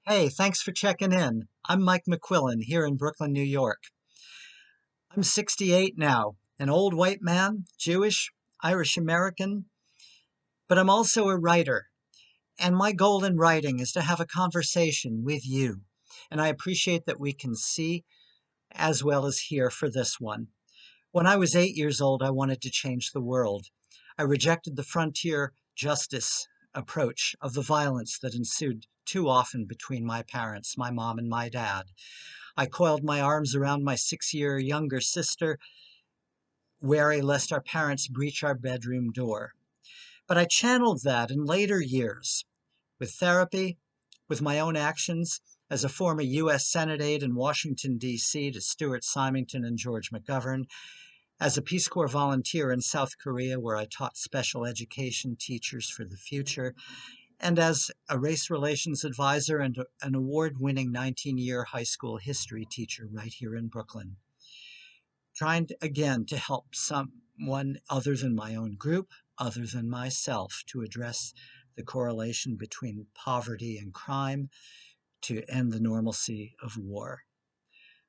Hey, thanks for checking in. I'm Mike McQuillan here in Brooklyn, New York. I'm 68 now, an old white man, Jewish, Irish American, but I'm also a writer. And my goal in writing is to have a conversation with you. And I appreciate that we can see as well as hear for this one. When I was 8 years old, I wanted to change the world. I rejected the frontier justice approach of the violence that ensued too often between my parents, my mom and my dad. I coiled my arms around my 6 year younger sister, wary lest our parents breach our bedroom door. But I channeled that in later years with therapy, with my own actions as a former U.S. Senate Aid in Washington, D.C. to Stuart Symington and George McGovern, as a Peace Corp volunteer in South Korea where I taught special education teachers for the future, and as a race relations advisor and an award-winning 19-year high school history teacher right here in Brooklyn. Trying again to help someone other than my own group, other than myself, to address the correlation between poverty and crime, to end the normalcy of war.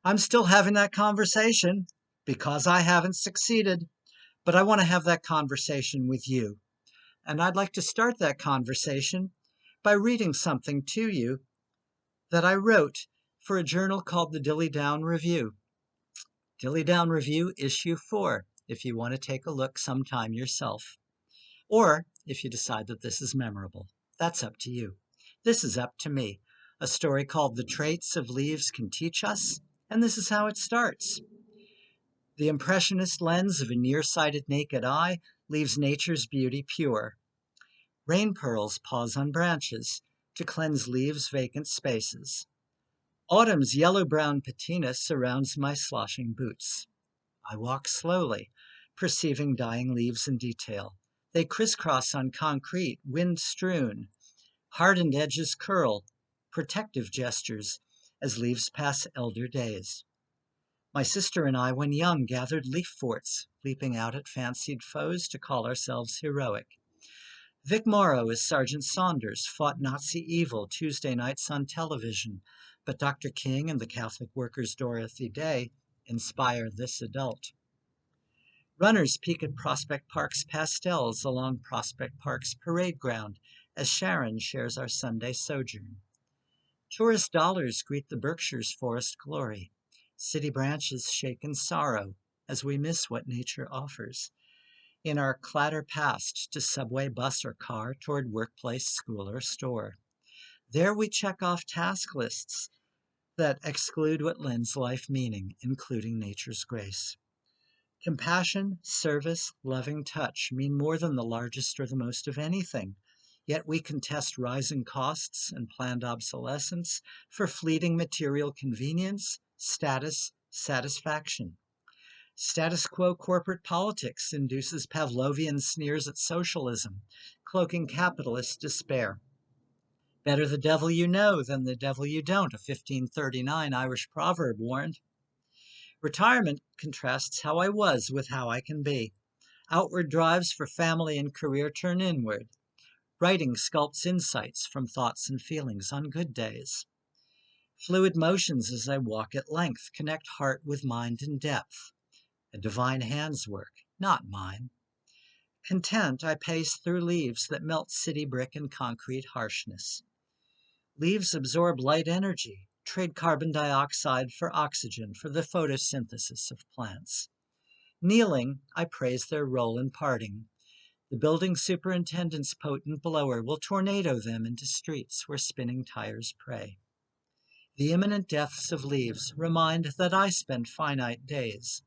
I'm still having that conversation because I haven't succeeded, but I want to have that conversation with you. And I'd like to start that conversation by reading something to you that I wrote for a journal called the Dilly Down Review. Dilly Down Review, issue 4, if you want to take a look sometime yourself. Or if you decide that this is memorable. That's up to you. This is up to me. A story called The Traits of Leaves Can Teach Us, and this is how it starts. The impressionist lens of a nearsighted naked eye leaves nature's beauty pure. Rain pearls pause on branches to cleanse leaves' vacant spaces. Autumn's yellow-brown patina surrounds my sloshing boots. I walk slowly, perceiving dying leaves in detail. They crisscross on concrete, wind-strewn. Hardened edges curl, protective gestures, as leaves pass elder days. My sister and I, when young, gathered leaf forts, leaping out at fancied foes to call ourselves heroic. Vic Morrow as Sergeant Saunders fought Nazi evil Tuesday nights on television, but Dr. King and the Catholic workers' Dorothy Day inspire this adult. Runners peek at Prospect Park's pastels along Prospect Park's parade ground as Sharon shares our Sunday sojourn. Tourist dollars greet the Berkshire's forest glory. City branches shake in sorrow as we miss what nature offers. In our clatter past to subway, bus, or car toward workplace, school, or store. There we check off task lists that exclude what lends life meaning, including nature's grace. Compassion, service, loving touch mean more than the largest or the most of anything. Yet we contest rising costs and planned obsolescence for fleeting material convenience, status, satisfaction. Status quo corporate politics induces Pavlovian sneers at socialism, cloaking capitalist despair. Better the devil you know than the devil you don't, a 1539 Irish proverb warned. Retirement contrasts how I was with how I can be. Outward drives for family and career turn inward. Writing sculpts insights from thoughts and feelings on good days. Fluid motions as I walk at length connect heart with mind in depth. A divine hand's work, not mine. Content, I pace through leaves that melt city brick and concrete harshness. Leaves absorb light energy, trade carbon dioxide for oxygen for the photosynthesis of plants. Kneeling, I praise their role in parting. The building superintendent's potent blower will tornado them into streets where spinning tires pray. The imminent deaths of leaves remind that I spend finite days.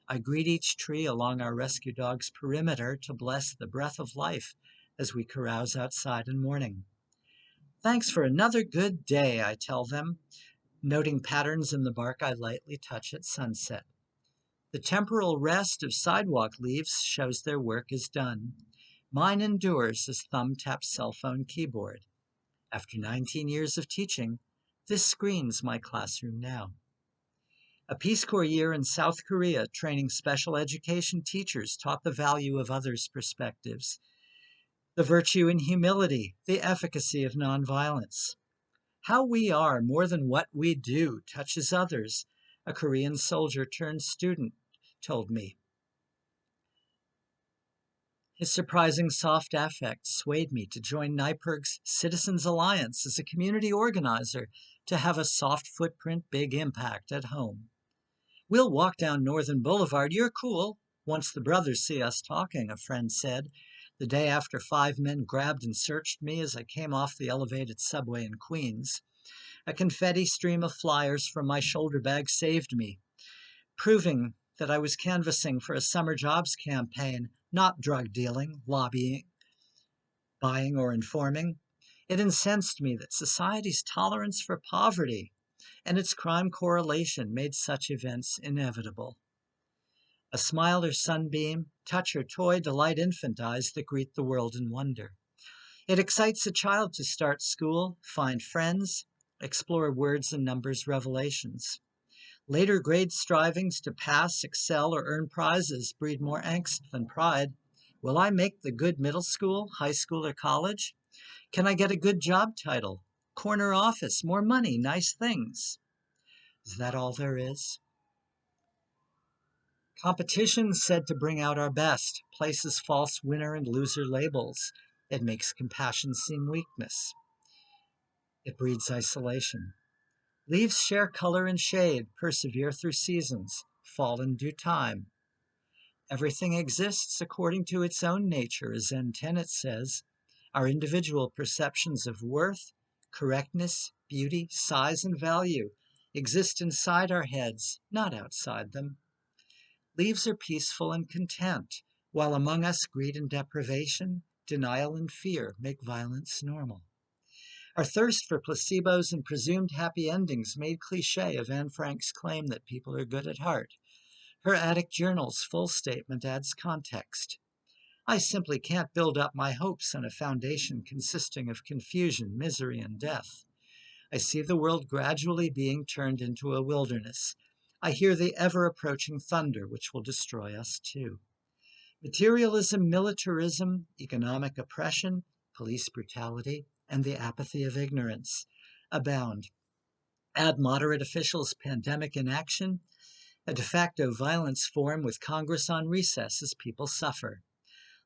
I greet each tree along our rescue dog's perimeter to bless the breath of life as we carouse outside in morning. Thanks for another good day, I tell them, noting patterns in the bark I lightly touch at sunset. The temporal rest of sidewalk leaves shows their work is done. Mine endures as thumb taps cell phone keyboard. After 19 years of teaching, this screens my classroom now. A Peace Corps year in South Korea training special education teachers taught the value of others' perspectives, the virtue in humility, the efficacy of nonviolence. How we are more than what we do touches others, a Korean soldier turned student told me. His surprising soft affect swayed me to join NYPIRG's Citizens Alliance as a community organizer to have a soft footprint, big impact at home. We'll walk down Northern Boulevard. You're cool. Once the brothers see us talking, a friend said, the day after 5 men grabbed and searched me as I came off the elevated subway in Queens. A confetti stream of flyers from my shoulder bag saved me, proving that I was canvassing for a summer jobs campaign, not drug dealing, lobbying, buying, or informing. It incensed me that society's tolerance for poverty and its crime correlation made such events inevitable. A smile or sunbeam, touch or toy delight infant eyes that greet the world in wonder. It excites a child to start school, find friends, explore words and numbers revelations. Later grade strivings to pass, excel, or earn prizes breed more angst than pride. Will I make the good middle school, high school, or college? Can I get a good job title? Corner office, more money, nice things. Is that all there is? Competition said to bring out our best, places false winner and loser labels. It makes compassion seem weakness. It breeds isolation. Leaves share color and shade, persevere through seasons, fall in due time. Everything exists according to its own nature, as Zen tenet says. Our individual perceptions of worth, correctness, beauty, size, and value exist inside our heads, not outside them. Leaves are peaceful and content, while among us greed and deprivation, denial and fear make violence normal. Our thirst for placebos and presumed happy endings made cliché of Anne Frank's claim that people are good at heart. Her Attic Journal's full statement adds context. I simply can't build up my hopes on a foundation consisting of confusion, misery, and death. I see the world gradually being turned into a wilderness. I hear the ever-approaching thunder, which will destroy us too. Materialism, militarism, economic oppression, police brutality, and the apathy of ignorance abound. Add moderate officials' pandemic inaction, a de facto violence form with Congress on recess as people suffer.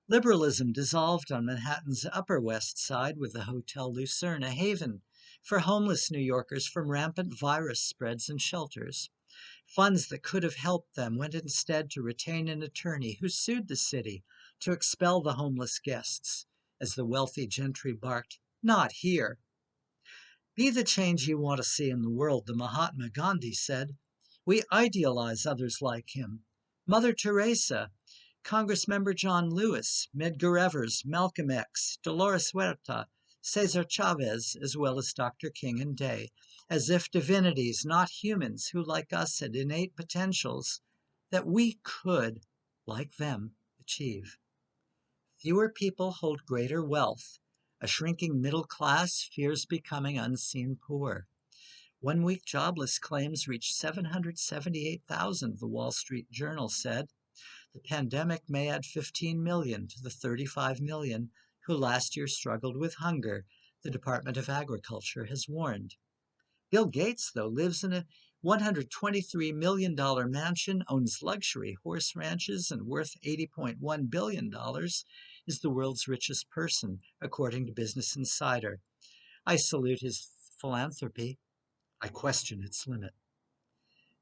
Liberalism dissolved on Manhattan's Upper West Side with the Hotel Lucerne, a haven for homeless New Yorkers from rampant virus spreads and shelters. Funds that could have helped them went instead to retain an attorney who sued the city to expel the homeless guests, as the wealthy gentry barked, "Not here." Be the change you want to see in the world, the Mahatma Gandhi said. We idealize others like him. Mother Teresa, Congressmember John Lewis, Medgar Evers, Malcolm X, Dolores Huerta, Cesar Chavez, as well as Dr. King and Day, as if divinities, not humans, who like us had innate potentials that we could, like them, achieve. Fewer people hold greater wealth. A shrinking middle class fears becoming unseen poor. 1 week jobless claims reached 778,000, the Wall Street Journal said. The pandemic may add 15 million to the 35 million who last year struggled with hunger, the Department of Agriculture has warned. Bill Gates, though, lives in a $123 million mansion, owns luxury horse ranches, and worth $80.1 billion, is the world's richest person, according to Business Insider. I salute his philanthropy. I question its limit.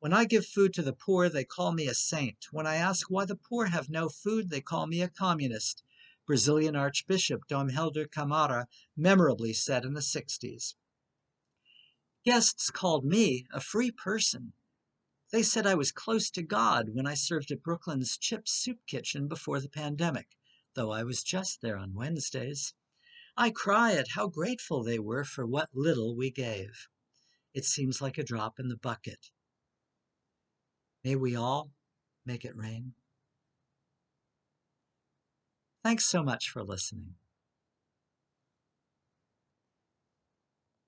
When I give food to the poor, they call me a saint. When I ask why the poor have no food, they call me a communist, Brazilian Archbishop Dom Helder Camara memorably said in the 60s. Guests called me a free person. They said I was close to God when I served at Brooklyn's Chip Soup Kitchen before the pandemic, though I was just there on Wednesdays. I cry at how grateful they were for what little we gave. It seems like a drop in the bucket. May we all make it rain. Thanks so much for listening.